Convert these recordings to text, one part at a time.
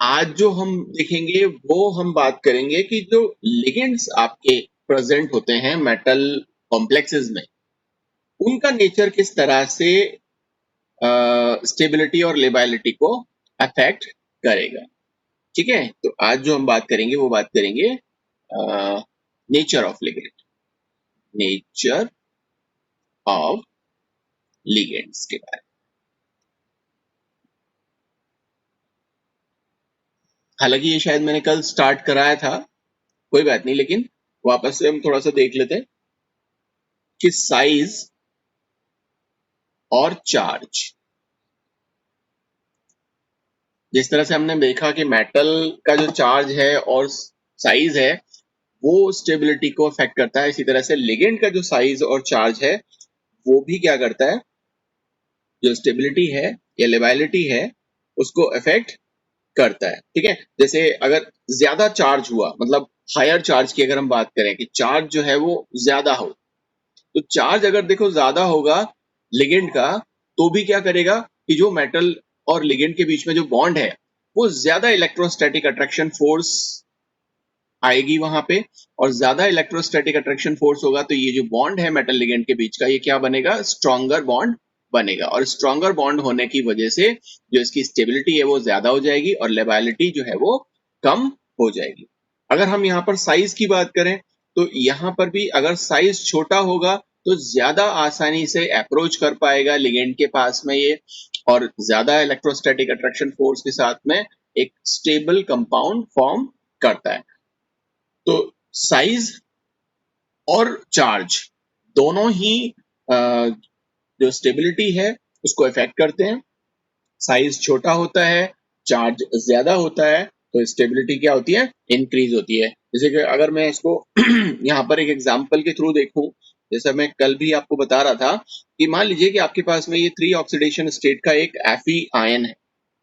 आज जो हम देखेंगे वो हम बात करेंगे कि जो लिगेंड्स आपके प्रेजेंट होते हैं मेटल कॉम्प्लेक्सेस में, उनका नेचर किस तरह से स्टेबिलिटी और लेबिलिटी को अफेक्ट करेगा। ठीक है, तो आज जो हम बात करेंगे वो बात करेंगे nature of ligand, nature of ligands के बारे में। हालांकि ये शायद मैंने कल स्टार्ट कराया था, कोई बात नहीं, लेकिन वापस से हम थोड़ा सा देख लेते हैं कि साइज और चार्ज, जिस तरह से हमने देखा कि मेटल का जो चार्ज है और साइज है वो स्टेबिलिटी को अफेक्ट करता है, इसी तरह से लिगेंड का जो साइज और चार्ज है वो भी क्या करता है, जो स्टेबिलिटी है या लेबिलिटी है उसको अफेक्ट करता है। ठीक है, जैसे अगर ज्यादा चार्ज हुआ, मतलब हायर चार्ज की अगर हम बात करें कि चार्ज जो है वो ज्यादा हो, तो चार्ज अगर देखो ज्यादा होगा लिगेंड का, तो भी क्या करेगा कि जो मेटल और लिगेंड के बीच में जो बॉन्ड है वो ज्यादा इलेक्ट्रोस्टैटिक अट्रैक्शन फोर्स आएगी वहां पे, और ज्यादा इलेक्ट्रोस्टैटिक अट्रैक्शन फोर्स होगा तो ये जो बॉन्ड है मेटल लिगेंड के बीच का, ये क्या बनेगा, स्ट्रॉन्गर बॉन्ड बनेगा, और स्ट्रॉन्गर बॉन्ड होने की वजह से जो इसकी स्टेबिलिटी है वो ज्यादा हो जाएगी और लेबिलिटी जो है वो कम हो जाएगी। अगर हम यहाँ पर साइज की बात करें तो यहाँ पर भी अगर साइज छोटा होगा तो ज्यादा आसानी से अप्रोच कर पाएगा लिगेंड के पास में ये, और ज्यादा इलेक्ट्रोस्टैटिक अट्रैक्शन फोर्स के साथ में एक स्टेबल कंपाउंड फॉर्म करता है। तो साइज और चार्ज दोनों ही जो स्टेबिलिटी है उसको इफेक्ट करते हैं। साइज छोटा होता है, चार्ज ज्यादा होता है, तो स्टेबिलिटी क्या होती है, इंक्रीज होती है। जैसे कि अगर मैं इसको यहाँ पर एक एग्जांपल के थ्रू देखूं, जैसा मैं कल भी आपको बता रहा था कि मान लीजिए कि आपके पास में ये 3 ऑक्सीडेशन स्टेट का एक Fe आयन है,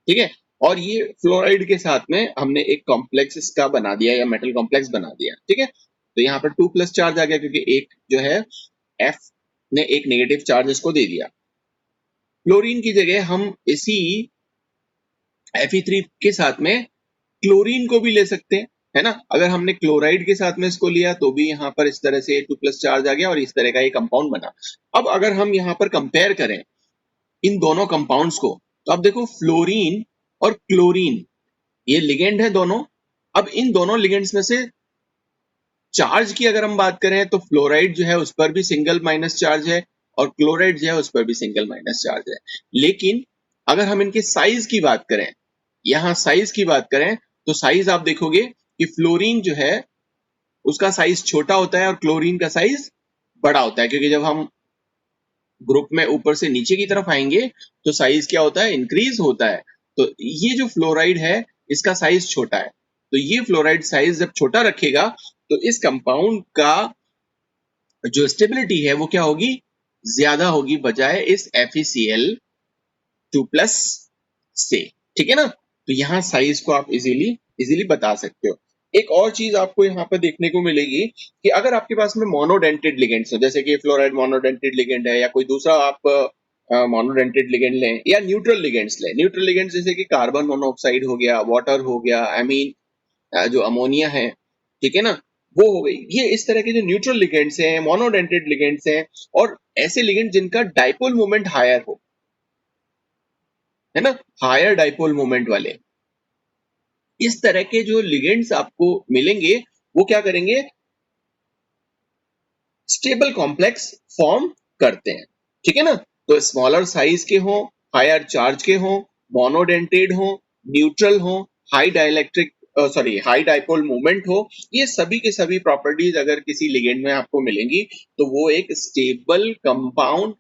ठीक है, और ये फ्लोराइड के साथ में हमने एक कॉम्प्लेक्स इसका बना दिया या मेटल कॉम्प्लेक्स बना दिया। ठीक है, तो यहाँ पर 2+ चार्ज आ गया क्योंकि एक जो है F ने एक नेगेटिव चार्ज इसको दे दिया। क्लोरीन की जगह हम इसी Fe3 के साथ में क्लोरीन को भी ले सकते हैं, है ना। अगर हमने क्लोराइड के साथ में इसको लिया तो भी यहाँ पर इस तरह से 2+ चार्ज आ गया और इस तरह का ये कंपाउंड बना। अब अगर हम यहाँ पर कंपेयर करें इन दोनों कंपाउंड्स को, तो आप देखो फ्लोरीन और क्लोरीन ये लिगेंड है दोनों। अब इन दोनों लिगेंड्स में से चार्ज की अगर हम बात करें तो फ्लोराइड जो है उस पर भी सिंगल माइनस चार्ज है और क्लोराइड जो है उस पर भी सिंगल माइनस चार्ज है। लेकिन अगर हम इनके साइज की बात करें, यहाँ साइज की बात करें, तो साइज आप देखोगे कि फ्लोरीन जो है उसका साइज छोटा होता है और क्लोरीन का साइज बड़ा होता है, क्योंकि जब हम ग्रुप में ऊपर से नीचे की तरफ आएंगे तो साइज क्या होता है, इंक्रीज होता है। तो ये जो फ्लोराइड है इसका साइज छोटा है, तो ये फ्लोराइड साइज जब छोटा रखेगा तो इस कंपाउंड का जो स्टेबिलिटी है वो क्या होगी, ज्यादा होगी बजाय इस FeCl2+ से। ठीक है ना, तो यहाँ साइज को आप इजीली बता सकते हो। एक और चीज आपको यहाँ पर देखने को मिलेगी कि अगर आपके पास में मोनोडेंटेड लिगेंड्स हो, जैसे कि फ्लोराइड मोनोडेंटेड लिगेंड है या कोई दूसरा आप मोनोडेंटेड लिगेंड लें या न्यूट्रल लिगेंड्स लें, न्यूट्रल लिगेंड्स जैसे कि कार्बन मोनोऑक्साइड हो गया, वाटर हो गया, अमीन जो अमोनिया है, ठीक है ना, वो हो गई। ये इस तरह के जो न्यूट्रल लिगेंड्स हैं, मोनोडेंटेड लिगेंड्स हैं, और ऐसे लिगेंड जिनका डाइपोल मोमेंट हायर हो, है ना, हायर डाइपोल मोमेंट वाले, इस तरह के जो लिगेंड्स आपको मिलेंगे वो क्या करेंगे, स्टेबल कॉम्प्लेक्स फॉर्म करते हैं। ठीक है ना, तो स्मॉलर साइज के हों, हायर चार्ज के हों, मोनोडेंटेड हों, न्यूट्रल हों, high dielectric high dipole moment हो, ये सभी के सभी प्रॉपर्टीज अगर किसी लिगेंड में आपको मिलेंगी तो वो एक स्टेबल कंपाउंड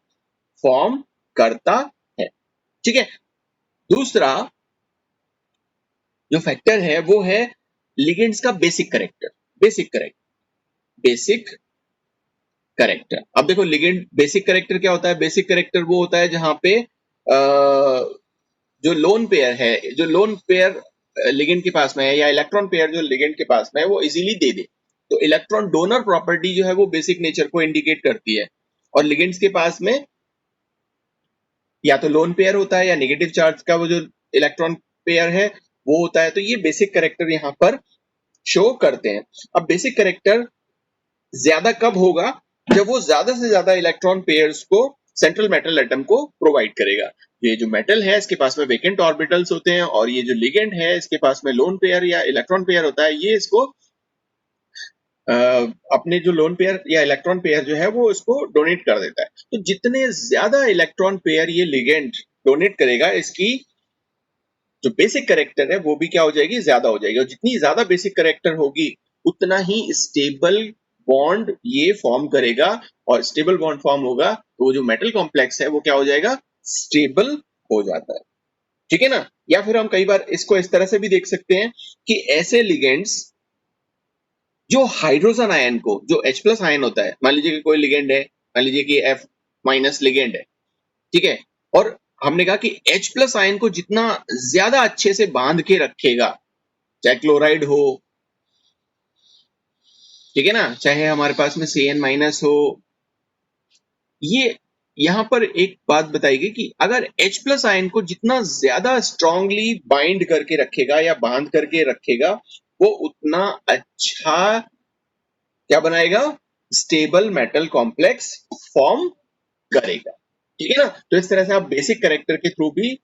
फॉर्म करता है। ठीक है, दूसरा जो फैक्टर है वो है लिगेंड्स का बेसिक करेक्टर। बेसिक करेक्टर, अब देखो लिगेंड बेसिक करेक्टर क्या होता है, बेसिक करेक्टर वो होता है जहां पे जो लोन पेयर है, जो लोन पेयर लिगेंड के पास में है या इलेक्ट्रॉन पेयर जो लिगेंड के पास में है वो इजीली दे दे, तो इलेक्ट्रॉन डोनर प्रॉपर्टी जो है वो बेसिक नेचर को इंडिकेट करती है। और लिगेंड्स के पास में या तो लोन पेयर होता है या नेगेटिव चार्ज का वो जो इलेक्ट्रॉन पेयर है वो होता है। तो ये बेसिक कैरेक्टर यहाँ पर शो करते हैं। अब बेसिक कैरेक्टर ज्यादा कब होगा? जब वो ज्यादा से ज्यादा इलेक्ट्रॉन पेयर्स को सेंट्रल मेटल एटम को प्रोवाइड करेगा। ये जो मेटल है इसके पास में वेकेंट ऑर्बिटल्स होते हैं, और ये जो लिगेंड है इसके पास में लोन पेयर या इलेक्ट्रॉन पेयर होता है। ये इसको अपने जो लोन पेयर या इलेक्ट्रॉन पेयर जो है वो इसको डोनेट कर देता है। तो जितने ज्यादा इलेक्ट्रॉन पेयर ये लिगेंड डोनेट करेगा, इसकी जो बेसिक कैरेक्टर है वो भी क्या हो जाएगी? ज्यादा हो जाएगी। और जितनी ज्यादा बेसिक कैरेक्टर होगी उतना ही स्टेबल बॉन्ड ये फॉर्म करेगा, और स्टेबल बॉन्ड फॉर्म होगा तो वो जो मेटल कॉम्प्लेक्स है वो क्या हो जाएगा? स्टेबल हो जाता है। ठीक है ना? या फिर हम कई बार इसको इस तरह से भी देख सकते हैं कि ऐसे लिगेंड्स जो हाइड्रोजन आयन को, जो H प्लस आयन होता है, मान लीजिए कि कोई लिगेंड है, मान लीजिए कि F माइनस लिगेंड है, ठीक है, और हमने कहा कि H प्लस आयन को जितना ज्यादा अच्छे से बांध के रखेगा, चाहे क्लोराइड हो, ठीक है ना, चाहे हमारे पास में Cn माइनस हो, ये यहां पर एक बात बताई गई कि अगर H प्लस आयन को जितना ज्यादा स्ट्रांगली बाइंड करके रखेगा या बांध करके रखेगा, वो उतना अच्छा क्या बनाएगा? स्टेबल मेटल कॉम्प्लेक्स फॉर्म करेगा। ठीक है ना? तो इस तरह से आप बेसिक कैरेक्टर के थ्रू भी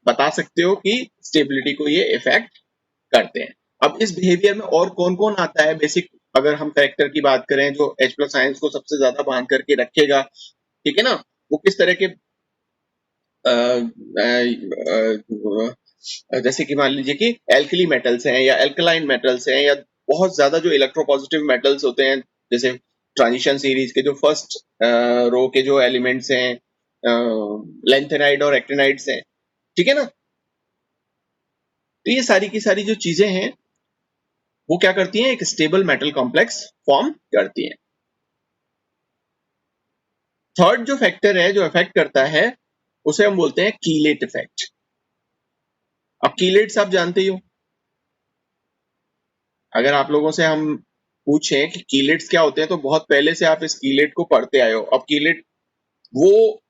बता सकते हो कि स्टेबिलिटी को ये इफेक्ट करते हैं। अब इस बिहेवियर में और कौन कौन आता है बेसिक? अगर हम कैरेक्टर की बात करें जो H प्लस आयंस को सबसे ज्यादा बांध करके रखेगा, ठीक है ना, वो किस तरह के जैसे कि मान लीजिए कि एल्कली मेटल्स हैं या एल्कलाइन मेटल्स हैं, या बहुत ज्यादा जो इलेक्ट्रोपॉजिटिव मेटल्स होते हैं, जैसे ट्रांजिशन सीरीज के जो फर्स्ट रो के जो एलिमेंट्स हैं, लेंथेनाइड और एक्टिनाइड्स हैं, ठीक है ना। तो ये सारी की सारी जो चीजें हैं वो क्या करती हैं? एक स्टेबल मेटल कॉम्प्लेक्स फॉर्म करती हैं। थर्ड जो फैक्टर है जो इफेक्ट करता है उसे हम बोलते हैं कीलेट इफेक्ट। अब कीलेट्स आप जानते ही हो। अगर आप लोगों से हम पूछें कि कीलेट्स क्या होते हैं, तो बहुत पहले से आप इस कीलेट को पढ़ते आए हो। अब कीलेट वो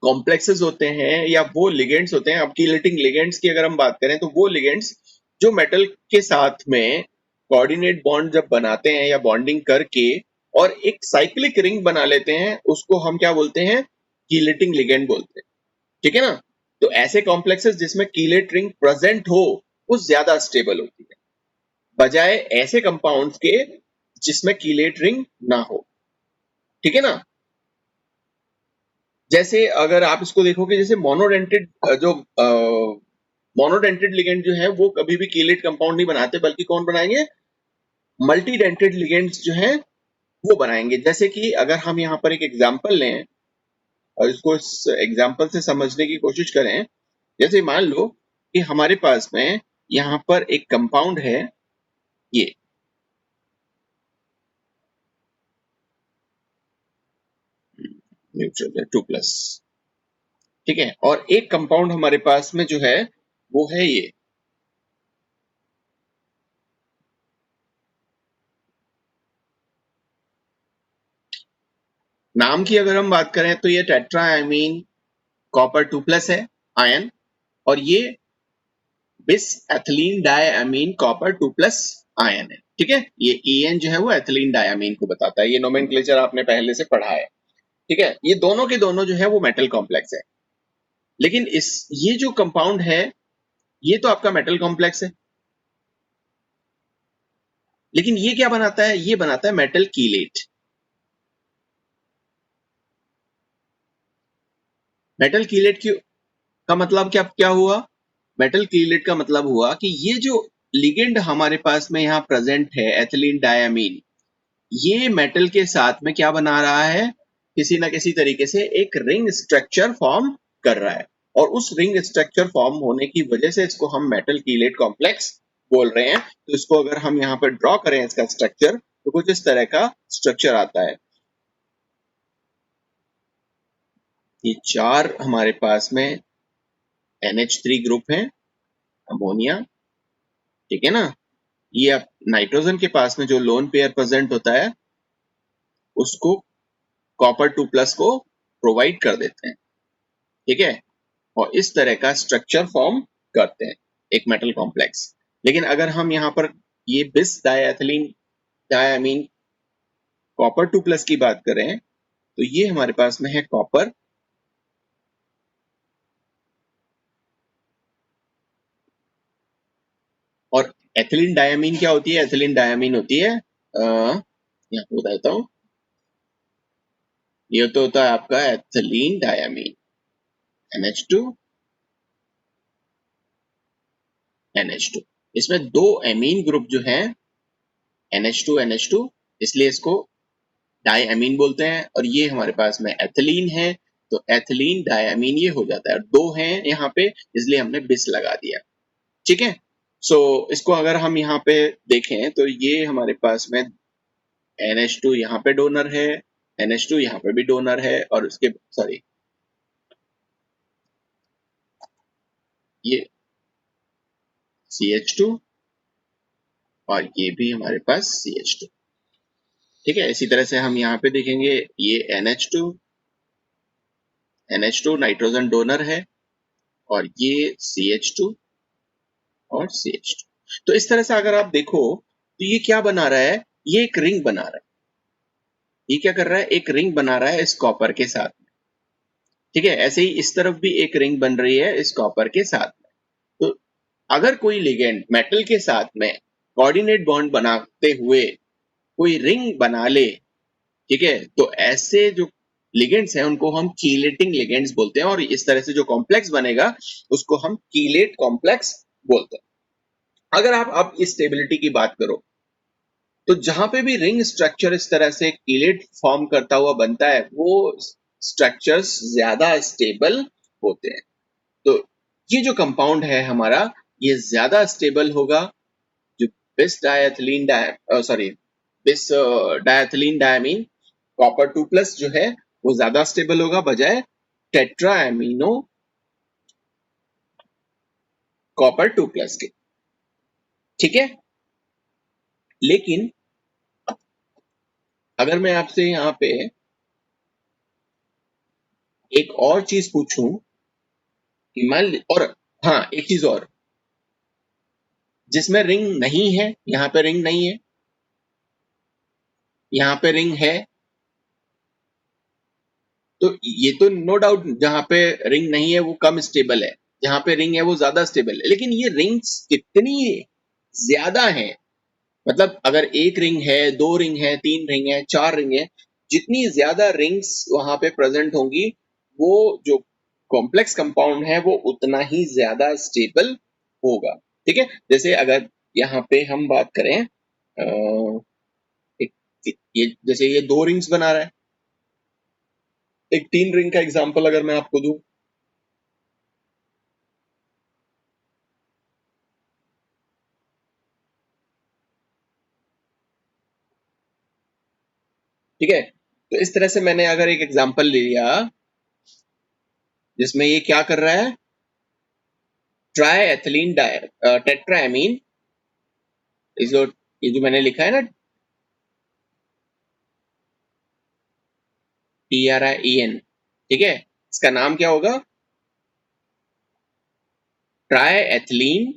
कॉम्प्लेक्सेस होते हैं या वो लिगेंड्स होते हैं। अब कीलेटिंग लिगेंड्स की अगर हम बात करें तो वो लिगेंड्स जो मेटल के साथ में कोऑर्डिनेट बॉन्ड जब बनाते हैं या बॉन्डिंग करके और एक साइक्लिक रिंग बना लेते हैं, उसको हम क्या बोलते हैं? कीलेटिंग लिगेंड बोलते हैं। ठीक है ना? तो ऐसे कॉम्प्लेक्सेस जिसमें कीलेट रिंग प्रेजेंट हो वो ज्यादा स्टेबल होती है, बजाय ऐसे कंपाउंड्स के जिसमें कीलेट रिंग ना हो। ठीक है ना? जैसे अगर आप इसको देखोगे, जैसे मोनोडेंटेड जो मोनोडेंटेड लिगेंड जो है वो कभी भी कीलेट कंपाउंड नहीं बनाते, बल्कि कौन बनाएंगे? मल्टीडेंटेड लिगेंड्स जो हैं वो बनाएंगे। जैसे कि अगर हम यहाँ पर एक एग्जांपल लें और इसको इस एग्जांपल से समझने की कोशिश करें, जैसे मान लो कि हमारे पास में यहाँ पर एक कंपाउंड है, ये न्यूट्रल है 2+, ठीक है, और एक कंपाउंड हमारे पास में जो है वो है ये। नाम की अगर हम बात करें तो ये टेट्राएमीन कॉपर 2+ है आयन, और ये बिस एथिलीन डायमीन कॉपर 2+ आयन है। ठीक है, ये EN जो है वो एथिलीन डायमीन को बताता है। ये नोमेनक्लेचर आपने पहले से पढ़ा है। ठीक है, ये दोनों के दोनों जो है वो मेटल कॉम्प्लेक्स है। लेकिन इस ये जो कंपाउंड है ये तो आपका मेटल कॉम्प्लेक्स है, लेकिन ये क्या बनाता है? ये बनाता है मेटल कीलेट। मेटल कीलेट का मतलब क्या क्या हुआ? मेटल कीलेट का मतलब हुआ कि ये जो लिगेंड हमारे पास में यहाँ प्रेजेंट है एथिलीन डायमीन, ये मेटल के साथ में क्या बना रहा है? किसी ना किसी तरीके से एक रिंग स्ट्रक्चर फॉर्म कर रहा है, और उस रिंग स्ट्रक्चर फॉर्म होने की वजह से इसको हम मेटल कीलेट कॉम्प्लेक्स बोल रहे हैं। तो इसको अगर हम यहाँ पर ड्रॉ करें इसका स्ट्रक्चर, तो कुछ इस तरह का स्ट्रक्चर आता है। ये चार हमारे पास में NH3 ग्रुप है, अमोनिया, ठीक है ना। ये अब नाइट्रोजन के पास में जो लोन पेयर प्रेजेंट होता है उसको कॉपर 2+ को प्रोवाइड कर देते हैं। ठीक है, और इस तरह का स्ट्रक्चर फॉर्म करते हैं। एक मेटल कॉम्प्लेक्स। लेकिन अगर हम यहाँ पर ये बिस डाइएथिलीन डायमीन कॉपर 2+ की बात करें तो ये हमारे पास में है कॉपर, और एथिलीन डायमीन क्या होती है? एथिलीन डायमीन होती है यहाँ पे बता देता हूँ, ये तो होता है आपका एथिलीन डायमीन NH2 NH2। इसमें दो एमीन ग्रुप जो है NH2 NH2, इसलिए इसको डायमीन बोलते हैं। और ये हमारे पास में एथिलीन है तो एथिलीन डायमीन ये हो जाता है। दो हैं यहाँ पे इसलिए हमने बिस लगा दिया। ठीक है, सो इसको अगर हम यहाँ पे देखें तो ये हमारे पास में NH2 यहाँ पे डोनर है, NH2 यहाँ पे भी डोनर है, और उसके सॉरी ये CH2 और ये भी हमारे पास CH2। ठीक है, इसी तरह से हम यहाँ पे देखेंगे ये NH2 नाइट्रोजन डोनर है और ये CH2 और CH2। तो इस तरह से अगर आप देखो तो ये क्या बना रहा है? ये एक रिंग बना रहा है। ये क्या कर रहा है? एक रिंग बना रहा है इस कॉपर के साथ। ठीक है, ऐसे ही इस तरफ भी एक रिंग बन रही है इस कॉपर के साथ में। तो अगर कोई लिगेंड मेटल के साथ में कोऑर्डिनेट बॉन्ड बनाते हुए कोई रिंग बना ले, ठीक है, तो ऐसे जो लिगेंड्स हैं उनको हम कीलेटिंग लिगेंड्स बोलते हैं, और इस तरह से जो कॉम्प्लेक्स बनेगा उसको हम कीलेट कॉम्प्लेक्स बोलते हैं। अगर आप अब इस स्टेबिलिटी की बात करो तो जहां पे भी रिंग स्ट्रक्चर इस तरह से कीलेट फॉर्म करता हुआ बनता है वो स्ट्रक्चर्स ज्यादा स्टेबल होते हैं। तो ये जो कंपाउंड है हमारा ये ज्यादा स्टेबल होगा। जो बिस डायथिलीन सॉरी बिस डायथिलीन डायमीन कॉपर 2+ जो है वो ज्यादा स्टेबल होगा बजाय टेट्रा एमिनो कॉपर 2+ के। ठीक है, लेकिन अगर मैं आपसे यहाँ पे एक और चीज पूछूं कि और हाँ एक चीज और, जिसमें रिंग नहीं है, यहाँ पे रिंग नहीं है, यहाँ पे रिंग है, तो ये तो नो डाउट जहां पे रिंग नहीं है वो कम स्टेबल है, जहां पे रिंग है वो ज्यादा स्टेबल है। लेकिन ये रिंग्स कितनी ज्यादा है, मतलब अगर एक रिंग है, दो रिंग है, तीन रिंग है, चार रिंग है, जितनी ज्यादा रिंग्स वहां पे प्रेजेंट होंगी वो जो कॉम्प्लेक्स कंपाउंड है वो उतना ही ज्यादा स्टेबल होगा। ठीक है, जैसे अगर यहाँ पे हम बात करें एक, ये जैसे ये दो रिंग्स बना रहा है, एक तीन रिंग का एग्जांपल अगर मैं आपको दूं, ठीक है, तो इस तरह से मैंने अगर एक एग्जांपल ले लिया जिसमें ये क्या कर रहा है, ट्राई एथिलीन टेट्राएमीन, ये जो मैंने लिखा है ना TRIEN, ठीक है, इसका नाम क्या होगा? Try ethylene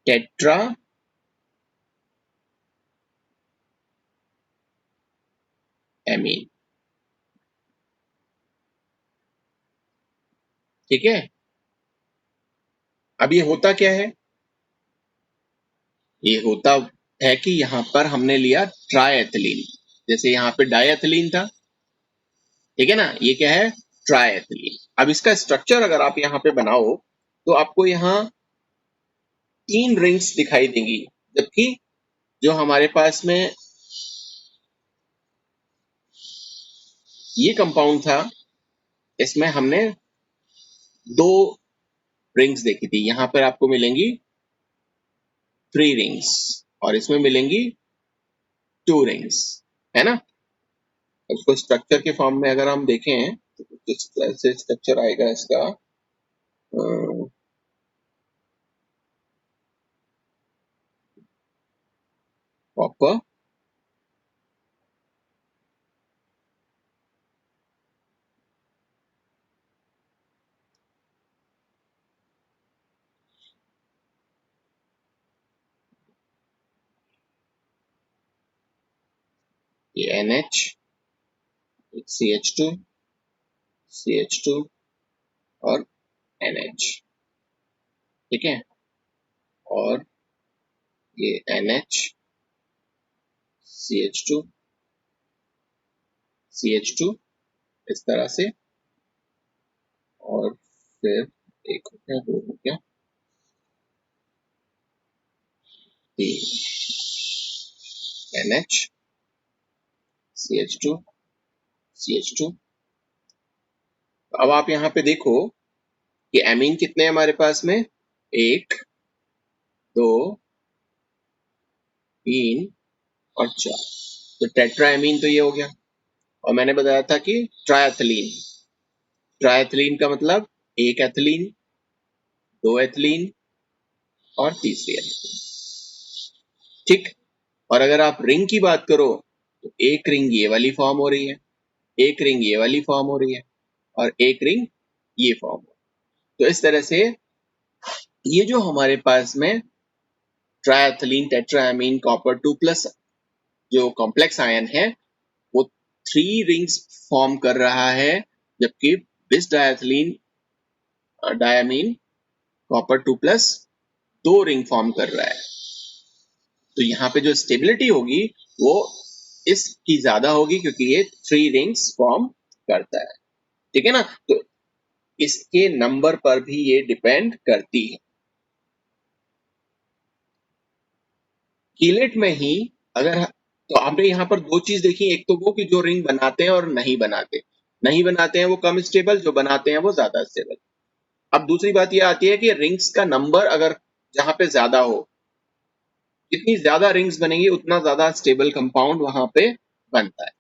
tetra amine. ठीक है, अब ये होता क्या है? ये होता है कि यहाँ पर हमने लिया ट्राई एथिलीन, जैसे यहाँ पे डाइएथिलीन था, ठीक है ना, ये क्या है? Try ethylene. अब इसका स्ट्रक्चर अगर आप यहाँ पे बनाओ तो आपको यहाँ तीन रिंग्स दिखाई देंगी, जबकि जो हमारे पास में ये कंपाउंड था इसमें हमने दो रिंग्स देखी थी। यहाँ पर आपको मिलेंगी थ्री रिंग्स और इसमें मिलेंगी टू रिंग्स, है ना। उसको स्ट्रक्चर के फॉर्म में अगर हम देखें तो किस तरह से स्ट्रक्चर आएगा इसका, कॉपर ये NH, CH2, CH2 और NH, ठीक है, और ये NH, CH2, CH2 इस तरह से, और फिर एक हो गया, दो हो गया, तीन, NH, CH2, CH2। अब आप यहाँ पे देखो कि एमीन कितने हैं हमारे पास में, एक, दो, तीन और चार। तो टेट्राएमीन तो ये हो गया। और मैंने बताया था कि ट्राइएथिलीन, ट्राइएथिलीन का मतलब एक एथिलीन, दो एथिलीन और तीसरी एथिलीन, ठीक। और अगर आप रिंग की बात करो तो एक रिंग ये वाली फॉर्म हो रही है, एक रिंग ये वाली फॉर्म हो रही है, और एक रिंग ये फॉर्म हो रही है। तो इस तरह से ये जो हमारे पास में ट्राइएथिलीन टेट्राएमीन कॉपर 2+ जो कॉम्प्लेक्स आयन है वो 3 रिंग्स फॉर्म कर रहा है, जबकि बिस diethylene diamine copper 2+ 2 ring form कर रहा है। तो यहाँ पे जो स्टेबिलिटी होगी वो इसकी ज्यादा होगी क्योंकि ये 3 रिंग्स फॉर्म करता है, ठीक है ना। तो इसके नंबर पर भी ये डिपेंड करती है। कीलेट में ही अगर, तो आपने यहाँ पर दो चीज देखी, एक तो वो कि जो रिंग बनाते हैं और नहीं बनाते, नहीं बनाते हैं वो कम स्टेबल, जो बनाते हैं वो ज्यादा स्टेबल। अब दूसरी बात ये आती है कि रिंग्स का नंबर अगर जहां पे ज्यादा हो, जितनी ज्यादा रिंग्स बनेंगी उतना ज्यादा स्टेबल कंपाउंड वहां पे बनता है।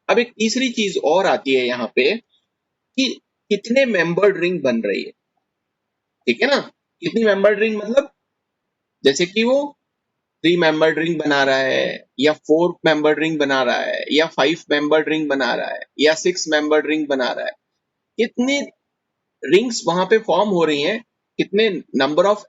अब एक तीसरी चीज और आती है यहाँ पे कि कितने मेंबर्ड रिंग बन रही है, ठीक है ना। कितनी मेंबर्ड रिंग मतलब, जैसे कि वो 3 मेंबर्ड रिंग बना रहा है, या 4 मेंबर्ड रिंग बना रहा है, या 5 मेंबर्ड रिंग बना रहा है, या 6 मेंबर्ड रिंग बना रहा है, कितनी रिंग्स वहां पे फॉर्म हो रही हैं, कितने नंबर ऑफ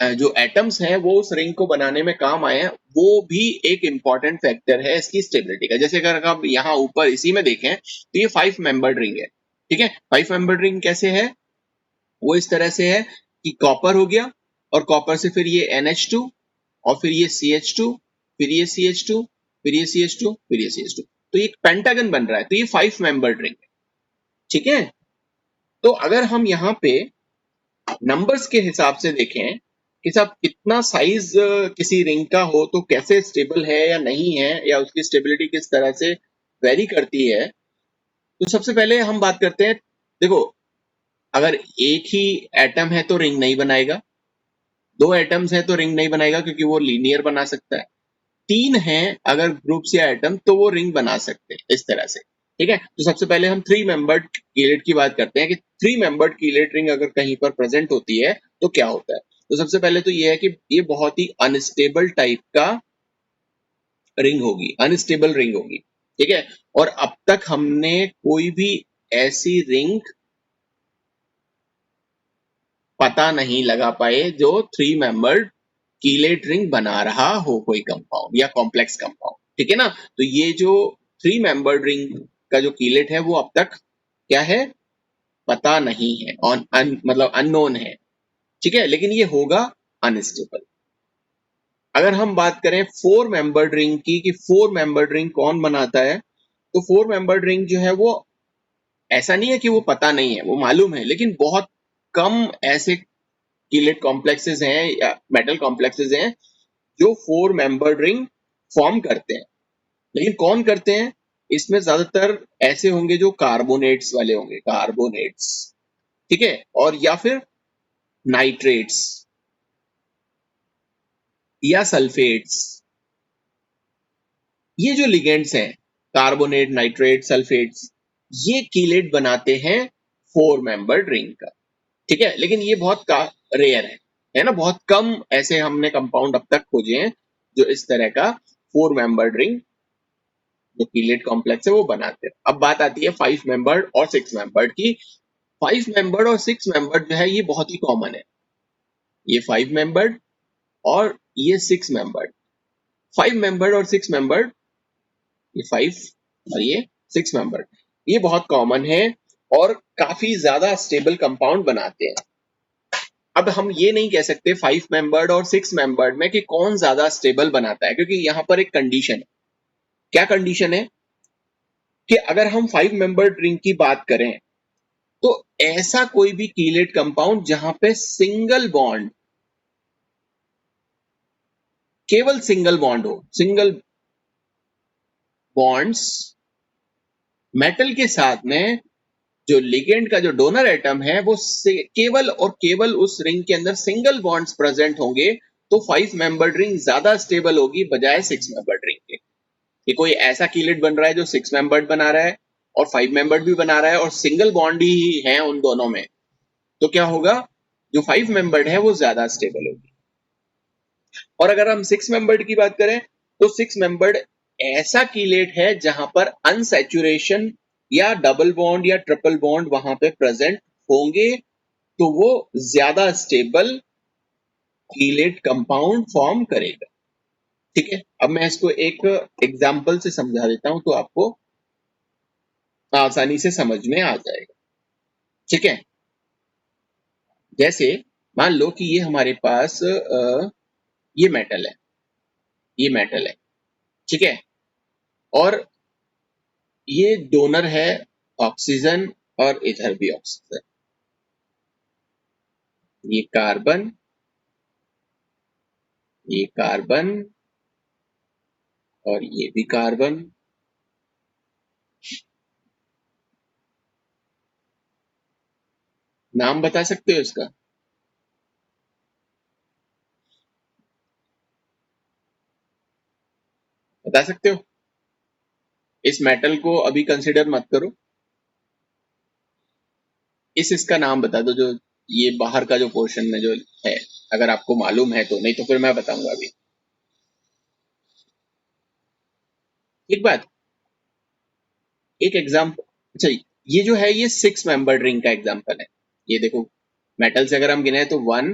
जो एटम्स हैं वो उस रिंग को बनाने में काम आए हैं, वो भी एक इंपॉर्टेंट फैक्टर है इसकी स्टेबिलिटी का। जैसे अगर आप यहाँ ऊपर इसी में देखें तो ये 5 मेंबर्ड रिंग है, ठीक है। 5 मेंबर्ड रिंग कैसे है, वो इस तरह से है कि कॉपर हो गया, और कॉपर से फिर ये NH2, और फिर ये CH2, फिर ये CH2, फिर ये CH2, फिर ये CH2, तो ये एक पेंटागन बन रहा है। तो ये 5 मेंबर्ड रिंग है, ठीक है। तो अगर हम यहाँ पे नंबर्स के हिसाब से देखें कि साहब कितना साइज किसी रिंग का हो तो कैसे स्टेबल है या नहीं है, या उसकी स्टेबिलिटी किस तरह से वेरी करती है, तो सबसे पहले हम बात करते हैं। देखो, अगर एक ही एटम है तो रिंग नहीं बनाएगा, दो एटम्स है तो रिंग नहीं बनाएगा क्योंकि वो लीनियर बना सकता है, तीन हैं अगर ग्रुप्स या एटम तो वो रिंग बना सकते हैं इस तरह से, ठीक है। तो सबसे पहले हम 3 मेंबर्ड कीलेट की बात करते हैं कि 3 मेंबर्ड कीलेट रिंग अगर कहीं पर प्रेजेंट होती है तो क्या होता है। तो सबसे पहले तो ये है कि ये बहुत ही अनस्टेबल टाइप का रिंग होगी, अनस्टेबल रिंग होगी, ठीक है। और अब तक हमने कोई भी ऐसी रिंग पता नहीं लगा पाए जो 3 मेंबर्ड कीलेट रिंग बना रहा हो, कोई कंपाउंड या कॉम्प्लेक्स कंपाउंड, ठीक है ना। तो ये जो 3 मेंबर्ड रिंग का जो कीलेट है वो अब तक क्या है, पता नहीं है, मतलब अननोन है, ठीक है। लेकिन ये होगा अनस्टेबल। अगर हम बात करें 4 मेंबर्ड रिंग की कि 4 मेंबर्ड रिंग कौन बनाता है, तो 4 मेंबर्ड रिंग जो है वो ऐसा नहीं है कि वो पता नहीं है, वो मालूम है, लेकिन बहुत कम ऐसे कीलेट कॉम्प्लेक्सेस हैं या मेटल कॉम्प्लेक्सेस हैं जो 4 मेंबर्ड रिंग फॉर्म करते हैं। लेकिन कौन करते हैं, इसमें ज्यादातर ऐसे होंगे जो कार्बोनेट्स वाले होंगे, कार्बोनेट्स, ठीक है, और या फिर नाइट्रेट्स या सल्फेट्स। ये जो लिगेंड्स हैं, कार्बोनेट, नाइट्रेट, सल्फेट्स, ये कीलेट बनाते हैं 4 मेंबर्ड रिंग का, ठीक है। लेकिन ये बहुत रेयर है ना, बहुत कम ऐसे हमने कंपाउंड अब तक खोजे हैं जो इस तरह का 4 मेंबर्ड रिंग जो कीलेट कॉम्प्लेक्स है वो बनाते हैं। अब बात आती है 5 मेंबर्ड और 6 मेंबर्ड की। 5 मेंबर्ड और 6 मेंबर्ड जो है ये बहुत ही कॉमन है, ये 5 मेंबर्ड और ये 6 मेंबर्ड। 5 मेंबर्ड और 6 मेंबर्ड ये 5 और ये 6 मेंबर। ये बहुत कॉमन है और काफी ज्यादा स्टेबल कंपाउंड बनाते हैं। अब हम ये नहीं कह सकते 5 मेंबर्ड और 6 मेंबर्ड में कि कौन ज्यादा स्टेबल बनाता है, क्योंकि यहाँ पर एक कंडीशन है। क्या कंडीशन है कि अगर हम 5 मेंबर्ड रिंग की बात करें तो ऐसा कोई भी कीलेट कंपाउंड जहां पे सिंगल बॉन्ड, केवल सिंगल बॉन्ड हो, सिंगल बॉन्ड्स मेटल के साथ में, जो लिगेंड का जो डोनर एटम है वो केवल और केवल उस रिंग के अंदर सिंगल बॉन्ड्स प्रेजेंट होंगे, तो 5 मेंबर्ड रिंग ज्यादा स्टेबल होगी बजाय 6 मेंबर्ड रिंग के। कि कोई ऐसा कीलेट बन रहा है जो 6 मेंबर्ड बना रहा है और 5 मेंबर्ड भी बना रहा है और सिंगल बॉन्ड ही है उन दोनों में, तो क्या होगा, जो 5 मेंबर्ड है वो ज्यादा स्टेबल होगी। और अगर हम 6 मेंबर्ड की बात करें तो 6 मेंबर्ड ऐसा कीलेट है जहां पर अनसैचुरेशन या डबल बॉन्ड या ट्रिपल बॉन्ड वहां पे प्रेजेंट होंगे, तो वो ज्यादा स्टेबल कीलेट कंपाउंड फॉर्म करेगा। ठीक है, अब मैं इसको एक एग्जांपल से समझा देता हूं तो आपको आसानी से समझ में आ जाएगा। ठीक है, जैसे मान लो कि ये हमारे पास ये मेटल है, ये मेटल है, ठीक है, और ये डोनर है ऑक्सीजन और इधर भी ऑक्सीजन, ये कार्बन, ये कार्बन और ये भी कार्बन। नाम बता सकते हो इसका? बता सकते हो? इस मेटल को अभी कंसिडर मत करो, इसका नाम बता दो, जो ये बाहर का जो पोर्शन में जो है, अगर आपको मालूम है तो, नहीं तो फिर मैं बताऊंगा अभी। एक बात, एक एग्जाम्पल, अच्छा, ये जो है ये 6 मेंबर्ड रिंग का एग्जाम्पल है। ये देखो, मेटल से अगर हम गिने तो 1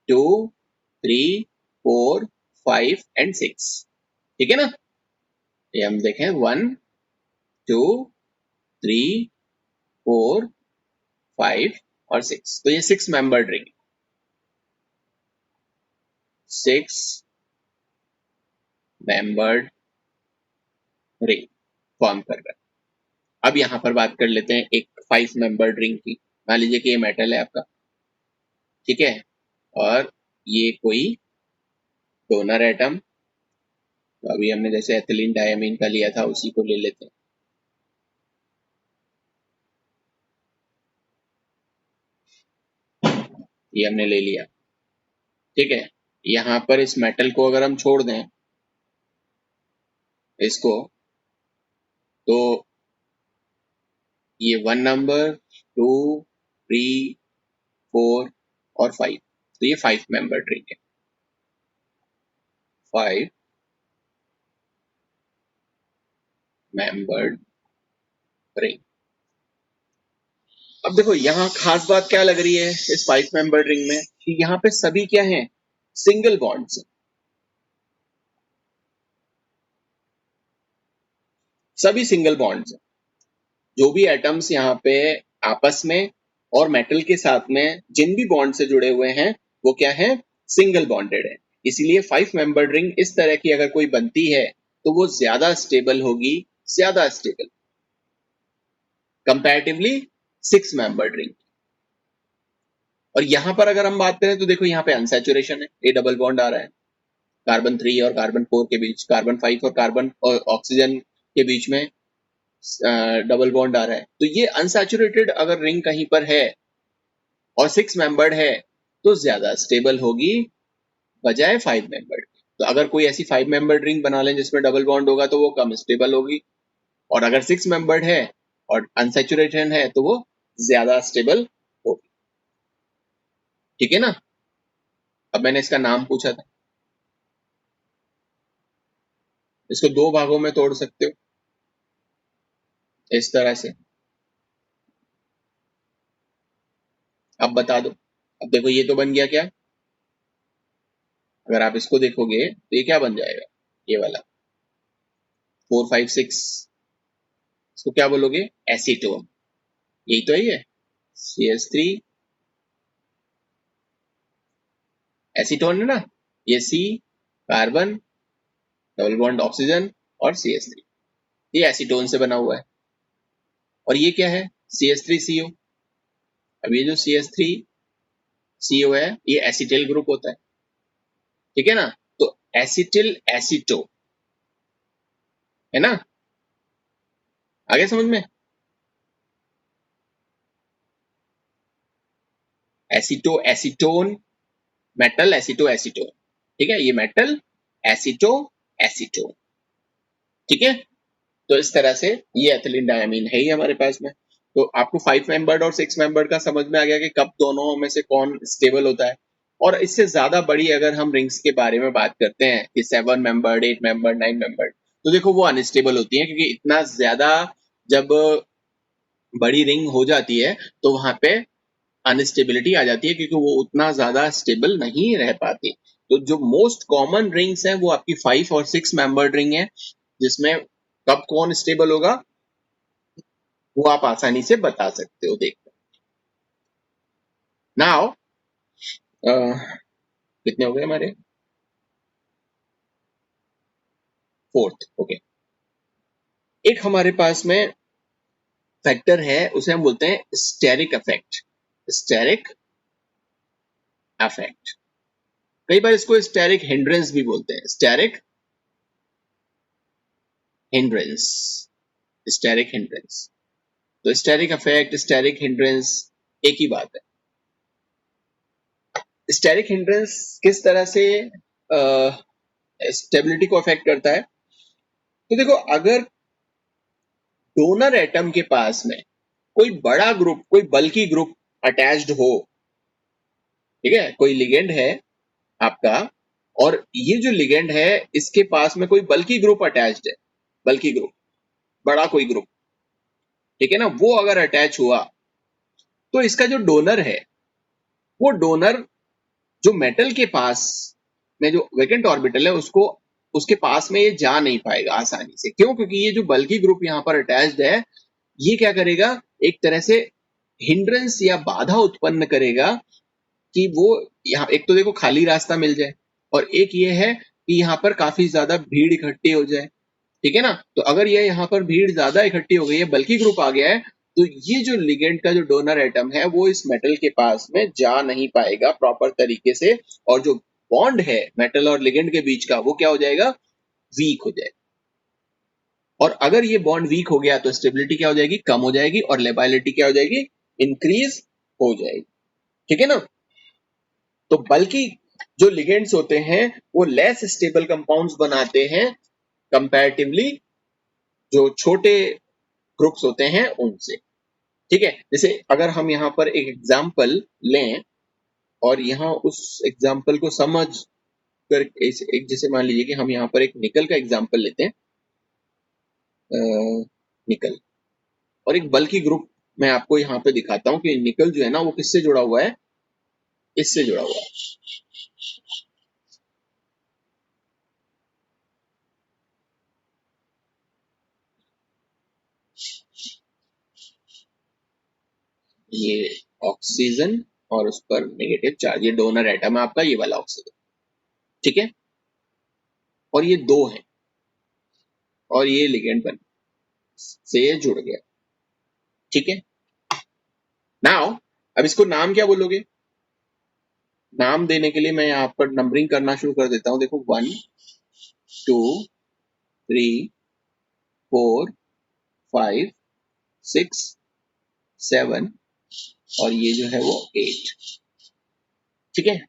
2 3 4 5 एंड 6, ठीक है ना? ये हम देखें 1 2 3 4 5 और 6, तो ये 6 membered ring, 6 membered ring form कर रहा है। अब यहाँ पर बात कर लेते हैं एक 5 मेंबर्ड रिंग की। मान लीजिए कि ये मेटल है आपका, ठीक है, और ये कोई डोनर एटम, तो अभी हमने जैसे एथिलीन डायमीन का लिया था उसी को ले लेते हैं। ये हमने ले लिया, ठीक है। यहाँ पर इस मेटल को अगर हम छोड़ दें इसको, तो ये 1 नंबर 2 3 4 और 5, तो ये 5 मेंबर रिंग है, 5 मेंबर्ड रिंग। अब देखो यहाँ खास बात क्या लग रही है इस 5 मेंबर्ड रिंग में, कि यहाँ पे सभी क्या हैं, सिंगल बॉन्ड्स, सभी सिंगल बॉन्ड्स। जो भी एटम्स यहाँ पे आपस में और मेटल के साथ में जिन भी बॉन्ड से जुड़े हुए हैं वो क्या है, सिंगल बॉन्डेड है। इसीलिए 5 मेंबर्ड रिंग इस तरह की अगर कोई बनती है तो वो ज्यादा स्टेबल होगी, ज्यादा स्टेबल कंपैरेटिवली 6 मेंबर्ड रिंग। और यहाँ पर अगर हम बात करें तो देखो यहाँ पे अनसैचुरेशन है, ये डबल बॉन्ड आ रहा है कार्बन 3 और कार्बन 4 के बीच, कार्बन 5 और कार्बन और ऑक्सीजन के बीच में डबल बॉन्ड आ रहा है, तो ये अनसैचुरेटेड अगर रिंग कहीं पर है और 6 मेंबर्ड है तो ज्यादा स्टेबल होगी बजाय 5 मेंबर्ड। तो अगर कोई ऐसी 5 मेंबर्ड रिंग बना लें जिसमें डबल बॉन्ड होगा तो वो कम स्टेबल होगी, और अगर 6 मेंबर्ड है और अनसैचुरेटेड है तो वो ज्यादा स्टेबल होगी। ठीक है ना? अब मैंने इसका नाम पूछा था, इसको दो भागों में तोड़ सकते हो इस तरह से। अब बता दो, अब देखो ये तो बन गया क्या, अगर आप इसको देखोगे तो ये क्या बन जाएगा, ये वाला, 4, 5, 6, इसको क्या बोलोगे? एसीटोन। यही तो है ये CH3 एसीटोन है ना। ये C carbon, double bond oxygen और CH3, ये एसीटोन से बना हुआ है। और ये क्या है? CH3CO। अब ये जो CH3CO है ये एसिटिल ग्रुप होता है, ठीक है ना। तो एसिटिल एसीटो है ना, आगे समझ में। Aceto acetone, metal aceto acetone, ठीक है। ये मेटल एसीटो एसीटोन, ठीक है। तो इस तरह से ये एथिलीन डायमीन है ही हमारे पास में। तो आपको 5 मेंबर्ड और 6 मेंबर्ड का समझ में आ गया कि कब दोनों में से कौन स्टेबल होता है। और इससे ज्यादा बड़ी अगर हम रिंग्स के बारे में बात करते हैं कि 7 मेंबर्ड, 8 मेंबर्ड, 9 मेंबर्ड, तो देखो वो अनस्टेबल होती है, क्योंकि इतना ज्यादा जब बड़ी रिंग हो जाती है तो वहां पे अनस्टेबिलिटी आ जाती है, क्योंकि वो उतना ज्यादा स्टेबल नहीं रह पाती। तो जो मोस्ट कॉमन रिंग्स हैं वो आपकी 5 और 6 मेंबर्ड रिंग है, जिसमें कब कौन स्टेबल होगा वो आप आसानी से बता सकते हो। देखो नाउ कितने हो गए हमारे? Fourth, okay. एक हमारे पास में फैक्टर है, उसे हम बोलते हैं स्टेरिक इफेक्ट। स्टेरिक इफेक्ट, कई बार इसको स्टेरिक हिंड्रेंस भी बोलते हैं। Steric hindrance, steric hindrance. तो स्टेरिक इफेक्ट, स्टेरिक हिंड्रेंस एक ही बात है। स्टेरिक हिंड्रेंस किस तरह से स्टेबिलिटी को अफेक्ट करता है? तो देखो, अगर डोनर एटम के पास में कोई बड़ा ग्रुप, कोई बल्कि ग्रुप अटैच्ड हो, ठीक है, कोई लिगेंड है आपका, और ये जो लिगेंड है इसके पास में कोई बल्कि ग्रुप अटैच्ड है, बल्कि ग्रुप, बड़ा कोई ग्रुप, ठीक है ना, वो अगर अटैच हुआ तो इसका जो डोनर है, वो डोनर जो मेटल के पास में जो वेकेंट ऑर्बिटल है उसको, उसके पास में ये जा नहीं पाएगा आसानी से। क्यों? क्योंकि ये जो बल्कि ग्रुप यहाँ पर अटैच्ड है, ये क्या करेगा, एक तरह से हिंड्रेंस या बाधा उत्पन्न करेगा कि वो यहाँ, एक तो देखो खाली रास्ता मिल जाए, और एक ये है कि यहाँ पर काफी ज्यादा भीड़ इकट्ठी हो जाए, ठीक है ना। तो अगर ये यहाँ पर भीड़ ज्यादा इकट्ठी हो गई है, बल्कि ग्रुप आ गया है, तो ये जो लिगेंड का जो डोनर एटम है वो इस मेटल के पास में जा नहीं पाएगा प्रॉपर तरीके से, और जो बॉन्ड है मेटल और लिगेंड के बीच का वो क्या हो जाएगा, वीक हो जाएगा। और अगर ये बॉन्ड वीक हो गया तो स्टेबिलिटी क्या हो जाएगी, कम हो जाएगी, और लेबाइलिटी क्या हो जाएगी, इंक्रीज हो जाएगी, ठीक है ना। तो बल्कि जो लिगेंड्स होते हैं वो लेस स्टेबल कंपाउंड्स बनाते हैं कंपैरेटिवली जो छोटे ग्रुप्स होते हैं उनसे, ठीक है। जैसे अगर हम यहाँ पर एक एग्जाम्पल लें और यहाँ उस एग्जाम्पल को समझ कर एक, जैसे मान लीजिए कि हम यहाँ पर एक निकल का एग्जाम्पल लेते हैं, निकल, और एक बल्कि ग्रुप मैं आपको यहाँ पे दिखाता हूँ कि निकल जो है ना वो किससे जुड़ा हुआ है, इससे जुड़ा हुआ है। ये ऑक्सीजन और उस पर नेगेटिव चार्ज, ये डोनर एटम है आपका, ये वाला ऑक्सीजन, ठीक है। और ये दो है, और ये लिगेंड बन से ये जुड़ गया, ठीक है। नाउ अब इसको नाम क्या बोलोगे? नाम देने के लिए मैं यहाँ पर नंबरिंग करना शुरू कर देता हूँ। देखो 1, 2, 3, 4, 5, 6, 7 और ये जो है वो 8, ठीक है।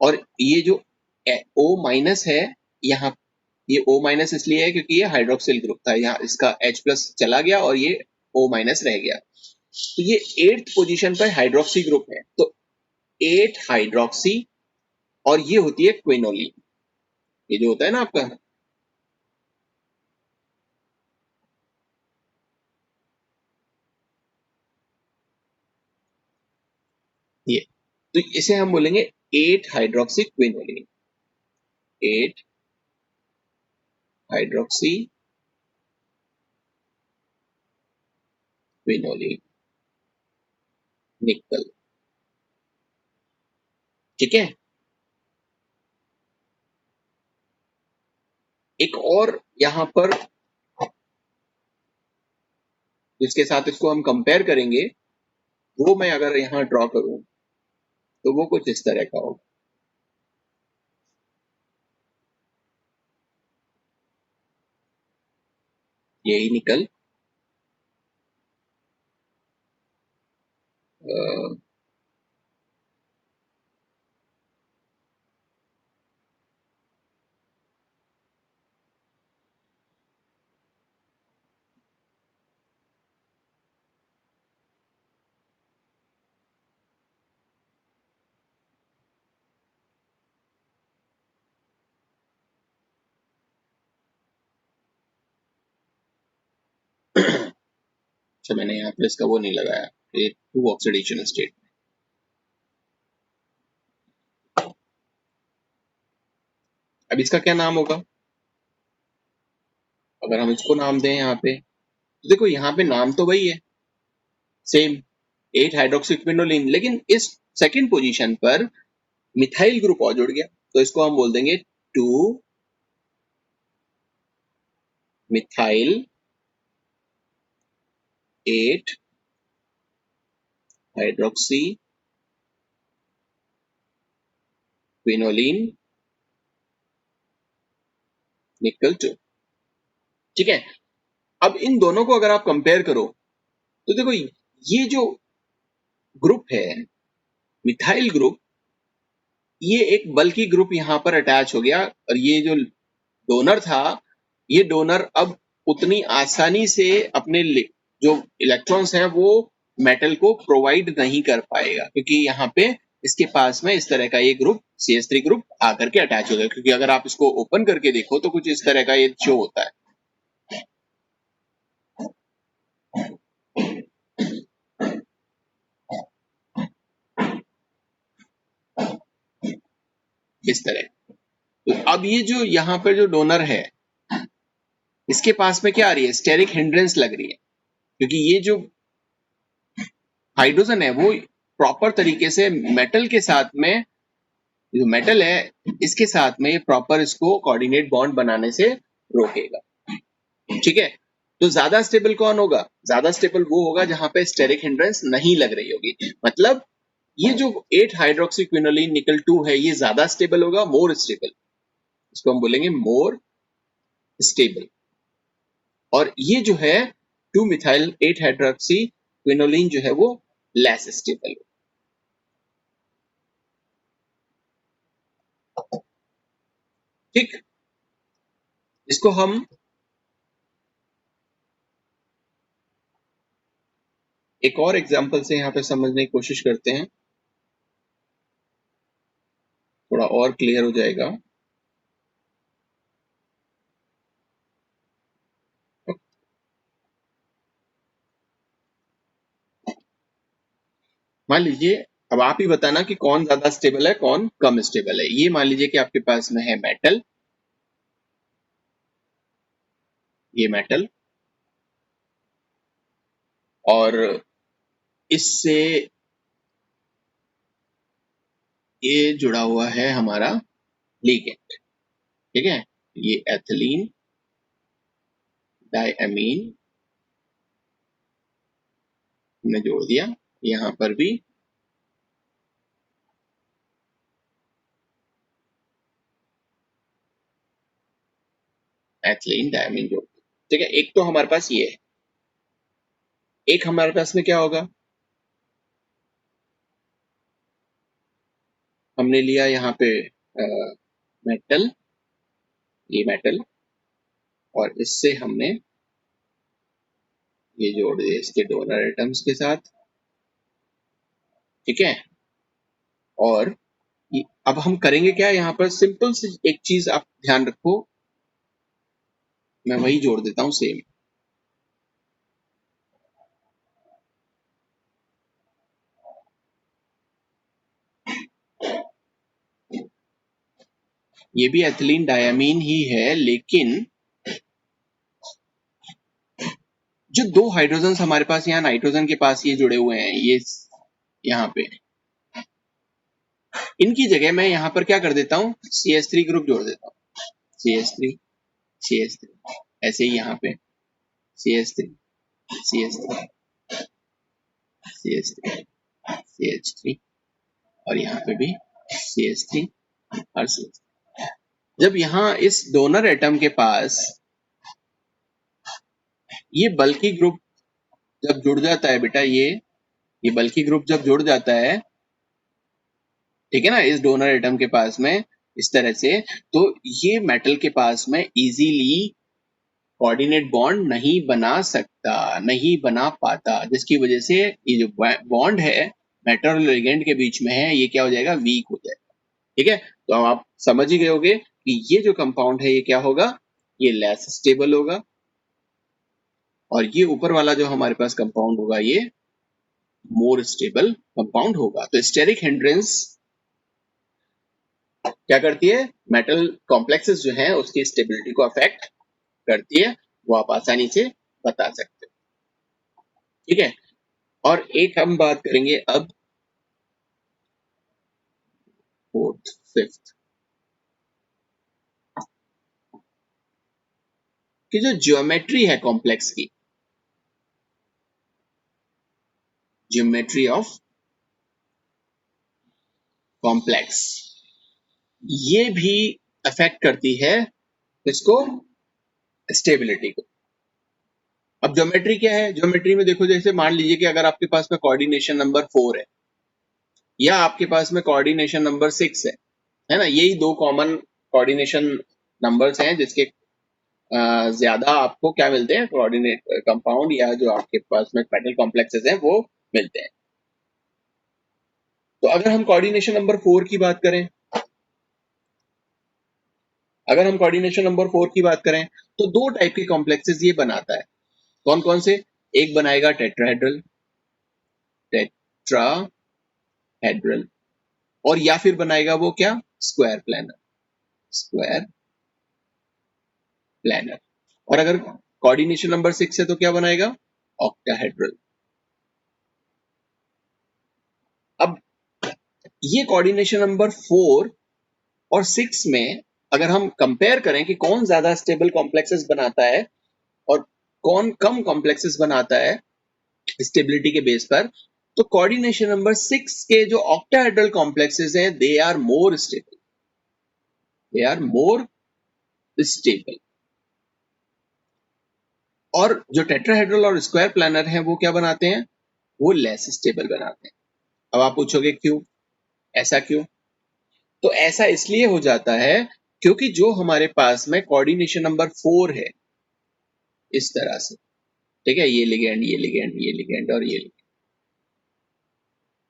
और ये जो O माइनस है यहाँ, ये O माइनस इसलिए है क्योंकि ये हाइड्रोक्सिल ग्रुप था, यहाँ इसका H प्लस चला गया और ये O माइनस रह गया। तो ये 8th पोजीशन पर हाइड्रोक्सी ग्रुप है, तो 8 हाइड्रोक्सी, और ये होती है क्विनोलिन, ये जो होता है ना आपका, ये, तो इसे हम बोलेंगे 8 हाइड्रोक्सी क्विनोलिन, 8 हाइड्रोक्सी क्विनोलिन, निकल। ठीक है, एक और यहां पर जिसके साथ इसको हम कंपेयर करेंगे, वो मैं अगर यहाँ ड्रॉ करूं तो वो कुछ इस तरह का होगा। यही निकल अच्छा, मैंने यहाँ पे इसका वो नहीं लगाया, ये टू ऑक्सीडेशन स्टेट। अब इसका क्या नाम होगा? अगर हम इसको नाम दें यहाँ पे, तो देखो यहाँ पे नाम तो वही है, सेम 8 हाइड्रोक्सीक्विनोलिन, लेकिन इस सेकंड पोजीशन पर मिथाइल ग्रुप और जुड़ गया, तो इसको हम बोल देंगे 2 मिथाइल 8 हाइड्रोक्सी क्विनोलिन निकल 2। ठीक है, अब इन दोनों को अगर आप कंपेयर करो तो देखो ये जो ग्रुप है मिथाइल ग्रुप, ये एक बल्कि ग्रुप यहाँ पर अटैच हो गया, और ये जो डोनर था, ये डोनर अब उतनी आसानी से अपने जो इलेक्ट्रॉन्स हैं वो मेटल को प्रोवाइड नहीं कर पाएगा, क्योंकि यहाँ पे इसके पास में इस तरह का ये ग्रुप CH3 ग्रुप आकर के अटैच हो गया। क्योंकि अगर आप इसको ओपन करके देखो तो कुछ इस तरह का ये शो होता है। इस तरह, तो अब ये जो यहाँ पर जो डोनर है, इसके पास में क्या आ रही है? स्टेरिक हिंड्रेंस लग रही है, क्योंकि ये जो हाइड्रोजन है वो प्रॉपर तरीके से मेटल के साथ में, जो मेटल है इसके साथ में ये प्रॉपर इसको कोऑर्डिनेट बॉन्ड बनाने से रोकेगा। ठीक है, तो ज्यादा स्टेबल कौन होगा? ज्यादा स्टेबल वो होगा जहां पे स्टेरिक हिंड्रेंस नहीं लग रही होगी। मतलब ये जो 8 हाइड्रोक्सी क्विनोलिन निकल 2 है, ये ज्यादा स्टेबल होगा, मोर स्टेबल, इसको हम बोलेंगे मोर स्टेबल। और ये जो है 2 मिथाइल 8 हाइड्रोक्सी क्विनोलिन जो है वो लेस स्टेबल। ठीक, इसको हम एक और एग्जांपल से यहाँ पे समझने की कोशिश करते हैं, थोड़ा और क्लियर हो जाएगा। मान लीजिए, अब आप ही बताना कि कौन ज्यादा स्टेबल है कौन कम स्टेबल है। ये मान लीजिए कि आपके पास में है मेटल, ये मेटल, और इससे ये जुड़ा हुआ है हमारा लिगेंड। ठीक है, ये एथिलीन डायमीन हमने जोड़ दिया, यहाँ पर भी एथिलीन डायमीन जोड़ दिया। ठीक है, एक तो हमारे पास ये है, एक हमारे पास में क्या होगा? हमने लिया यहाँ पे मेटल, ये मेटल, और इससे हमने ये जोड़ दिया इसके डोनर एटम्स के साथ। ठीक है, और अब हम करेंगे क्या? यहाँ पर सिंपल सी एक चीज आप ध्यान रखो, मैं वही जोड़ देता हूँ सेम। ये भी एथिलीन डायमीन ही है, लेकिन जो दो हाइड्रोजन हमारे पास यहाँ नाइट्रोजन के पास ये जुड़े हुए हैं, ये यहाँ पे, इनकी जगह मैं यहाँ पर क्या कर देता हूँ, CH3 ग्रुप जोड़ देता हूँ, CH3 CH3, ऐसे ही यहाँ पे CH3 CH3 CH3 CH3 और यहाँ पे भी CH3 और CH3। जब यहाँ इस डोनर एटम के पास ये बल्कि ग्रुप जब जुड़ जाता है बेटा, ये बल्कि ग्रुप जब जुड़ जाता है, ठीक है ना, इस डोनर एटम के पास में इस तरह से, तो ये मेटल के पास में इजीली कोऑर्डिनेट बॉन्ड नहीं बना सकता, नहीं बना पाता, जिसकी वजह से ये जो बॉन्ड है मेटल और लिगेंड के बीच में है, ये क्या हो जाएगा, वीक हो जाएगा। ठीक है, तो अब आप समझ ही गए होंगे कि ये जो कंपाउंड है ये क्या होगा, ये लेस स्टेबल होगा, और ये ऊपर वाला जो हमारे पास कंपाउंड होगा ये मोर स्टेबल कंपाउंड होगा। तो स्टेरिक हिंड्रेंस क्या करती है, मेटल कॉम्प्लेक्सेस जो हैं उसकी स्टेबिलिटी को अफेक्ट करती है, वो आप आसानी से बता सकते हो। ठीक है, और एक हम बात करेंगे अब फोर्थ फिफ्थ कि जो ज्योमेट्री है कॉम्प्लेक्स की, ज्योमेट्री ऑफ कॉम्प्लेक्स, ये भी अफेक्ट करती है इसको, स्टेबिलिटी को। अब ज्योमेट्री क्या है, ज्योमेट्री में देखो, जैसे मान लीजिए कि अगर आपके पास में कोऑर्डिनेशन नंबर 4 है या आपके पास में कोऑर्डिनेशन नंबर 6 है ना, यही दो कॉमन कोऑर्डिनेशन नंबर्स हैं जिसके ज्यादा आपको क्या मिलते हैं, कोऑर्डिनेट कंपाउंड या जो आपके पास में मेटल कॉम्प्लेक्सेस हैं वो मिलते हैं। तो अगर हम कोऑर्डिनेशन नंबर 4 की बात करें, अगर हम कोऑर्डिनेशन नंबर 4 की बात करें तो दो टाइप के कॉम्प्लेक्सेस ये बनाता है। कौन कौन से, एक बनाएगा टेट्राहेड्रल, टेट्राहेड्रल, और या फिर बनाएगा वो क्या, स्क्वायर प्लानर, स्क्वायर प्लानर। और अगर कोऑर्डिनेशन नंबर 6 है तो क्या बनाएगा, ऑक्टाहेड्रल। अब ये कोऑर्डिनेशन नंबर 4 और 6 में अगर हम कंपेयर करें कि कौन ज्यादा स्टेबल कॉम्प्लेक्सेस बनाता है और कौन कम कॉम्प्लेक्सेस बनाता है स्टेबिलिटी के बेस पर, तो कोऑर्डिनेशन नंबर 6 के जो ऑक्टाहेड्रल कॉम्प्लेक्सेस हैं they are more stable, they are more stable. और जो टेट्राहेड्रल और स्क्वायर प्लानर हैं वो क्या बनाते हैं, वो लेस स्टेबल बनाते हैं। अब आप पूछोगे क्यों, ऐसा क्यों, तो ऐसा इसलिए हो जाता है क्योंकि जो हमारे पास में कोऑर्डिनेशन नंबर 4 है इस तरह से, ठीक है, ये लिगेंड ये लिगेंड ये लिगेंड और ये लिगेंड,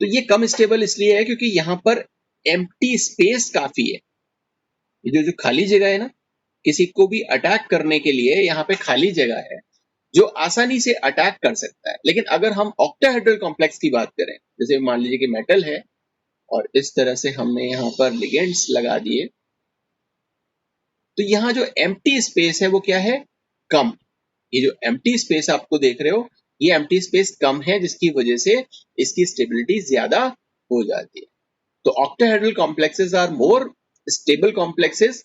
तो ये कम स्टेबल इसलिए है क्योंकि यहाँ पर एम्प्टी स्पेस काफी है, ये जो खाली जगह है ना, किसी को भी अटैक करने के लिए यहाँ पे खाली जगह है जो आसानी से अटैक कर सकता है। लेकिन अगर हम ऑक्टाहेड्रल कॉम्प्लेक्स की बात करें, जैसे मान लीजिए कि मेटल है और इस तरह से हमने यहाँ पर लिगेंड्स लगा दिए, तो यहाँ जो एम्प्टी स्पेस है वो क्या है, कम। ये जो एम्प्टी स्पेस आपको देख रहे हो ये एम्प्टी स्पेस कम है, जिसकी वजह से इसकी स्टेबिलिटी ज्यादा हो जाती है। तो octahedral complexes are more stable complexes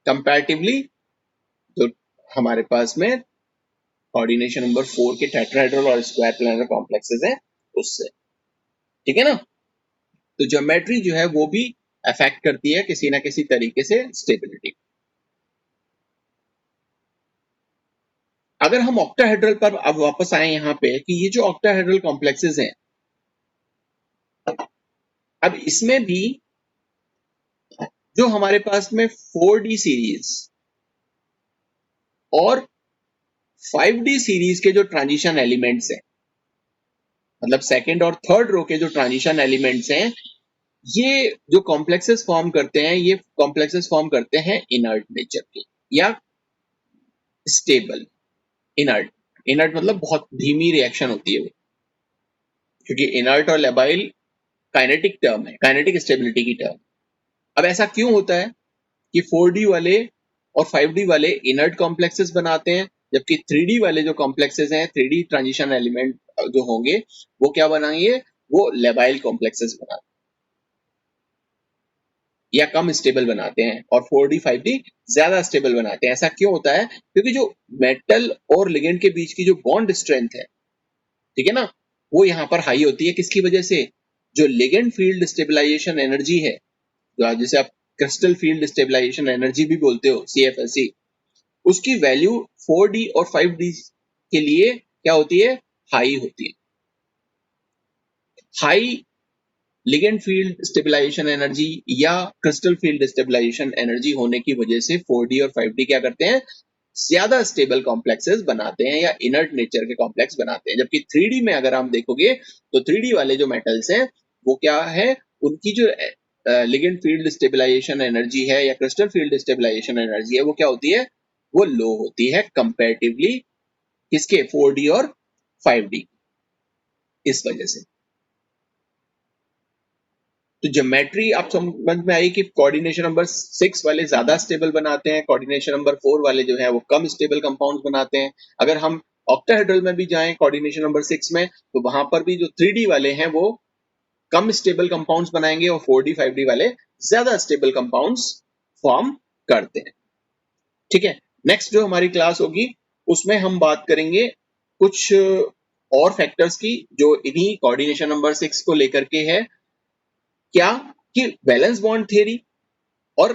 comparatively जो हमारे पास में कोऑर्डिनेशन नंबर 4 के टेट्राहेड्रल और स्क्वायर प्लानर कॉम्प्लेक्सेस हैं उससे। ठीक है ना, तो ज्योमेट्री जो है वो भी अफेक्ट करती है किसी ना किसी तरीके से स्टेबिलिटी। अगर हम ऑक्टाहेड्रल पर अब वापस आए यहाँ पे कि ये जो ऑक्टाहेड्रल कॉम्प्लेक्सेस हैं, अब इसमें भी जो हमारे पास में 4D सीरीज और 5D सीरीज के जो ट्रांजिशन एलिमेंट्स हैं, मतलब सेकंड और थर्ड रो के जो ट्रांजिशन एलिमेंट्स हैं, ये जो कॉम्प्लेक्सेस फॉर्म करते हैं, ये कॉम्प्लेक्सेस फॉर्म करते हैं इनर्ट नेचर के या स्टेबल। इनर्ट, इनर्ट मतलब बहुत धीमी रिएक्शन होती है वो, क्योंकि इनर्ट और लेबाइल काइनेटिक टर्म है, काइनेटिक स्टेबिलिटी की टर्म। अब ऐसा क्यों होता है कि 4D वाले और 5D वाले इनर्ट कॉम्प्लेक्सेस बनाते हैं जबकि 3D वाले जो कॉम्प्लेक्सेस हैं, 3D ट्रांजिशन एलिमेंट जो होंगे वो क्या बनाएंगे, वो लेबाइल कॉम्प्लेक्सेस बनाते या कम स्टेबल बनाते हैं, और 4D 5D ज्यादा स्टेबल बनाते हैं। ऐसा क्यों होता है? क्योंकि जो मेटल और लिगेंड के बीच की जो बॉन्ड स्ट्रेंथ है, ठीक है ना, वो यहाँ पर हाई होती है। किसकी वजह से? जो लिगेंड फील्ड स्टेबलाइजेशन एनर्जी है, जो जिसे आप क्रिस्टल फील्ड स्टेबलाइजेशन एनर्जी भी बोलते हो, CFSE, उसकी वैल्यू 4D और 5D के लिए क्या होती है? हाई होती है। High ligand field stabilization energy या क्रिस्टल फील्ड स्टेबलाइजेशन एनर्जी होने की वजह से 4D और 5D क्या करते हैं? ज्यादा स्टेबल कॉम्प्लेक्सेस बनाते हैं या इनर्ट नेचर के कॉम्प्लेक्स बनाते हैं। जबकि 3D में अगर आप देखोगे तो 3D वाले जो मेटल्स हैं वो क्या है, उनकी जो लिगेंड फील्ड स्टेबलाइजेशन एनर्जी है या क्रिस्टल फील्ड स्टेबलाइजेशन एनर्जी है, वो क्या होती है? वो लो होती है कंपैरेटिवली किसके? 4D और 5D। इस वजह से तो ज्योमेट्री आप समझ में आई कि कोऑर्डिनेशन नंबर 6 वाले ज्यादा स्टेबल बनाते हैं, कोऑर्डिनेशन नंबर 4 वाले जो है वो कम स्टेबल कंपाउंड्स बनाते हैं। अगर हम ऑक्टाहेड्रल में भी जाएं कोऑर्डिनेशन नंबर 6 में, तो वहां पर भी जो 3D वाले हैं वो कम स्टेबल कंपाउंड्स बनाएंगे और 4D 5D वाले ज्यादा स्टेबल कंपाउंड्स फॉर्म करते हैं। ठीक है, नेक्स्ट जो हमारी क्लास होगी उसमें हम बात करेंगे कुछ और फैक्टर्स की जो इन्हीं कोऑर्डिनेशन नंबर 6 को लेकर के है। क्या? कि वैलेंस बॉन्ड थ्योरी और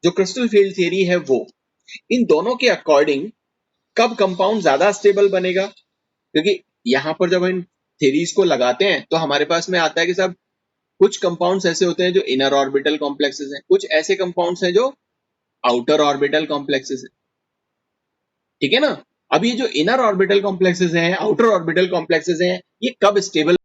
जो क्रिस्टल फील्ड थ्योरी है वो, इन दोनों के अकॉर्डिंग कब कंपाउंड ज्यादा स्टेबल बनेगा। क्योंकि यहाँ पर जब हम थ्योरीज को लगाते हैं तो हमारे पास में आता है कि साहब कुछ कंपाउंड्स ऐसे होते हैं जो इनर ऑर्बिटल कॉम्प्लेक्सेस हैं, कुछ ऐसे कंपाउंड्स हैं जो आउटर ऑर्बिटल कॉम्प्लेक्सेस हैं। ठीक है ना? अब ये जो इनर ऑर्बिटल कॉम्प्लेक्सेस हैं, आउटर ऑर्बिटल कॉम्प्लेक्सेस हैं, ये कब स्टेबल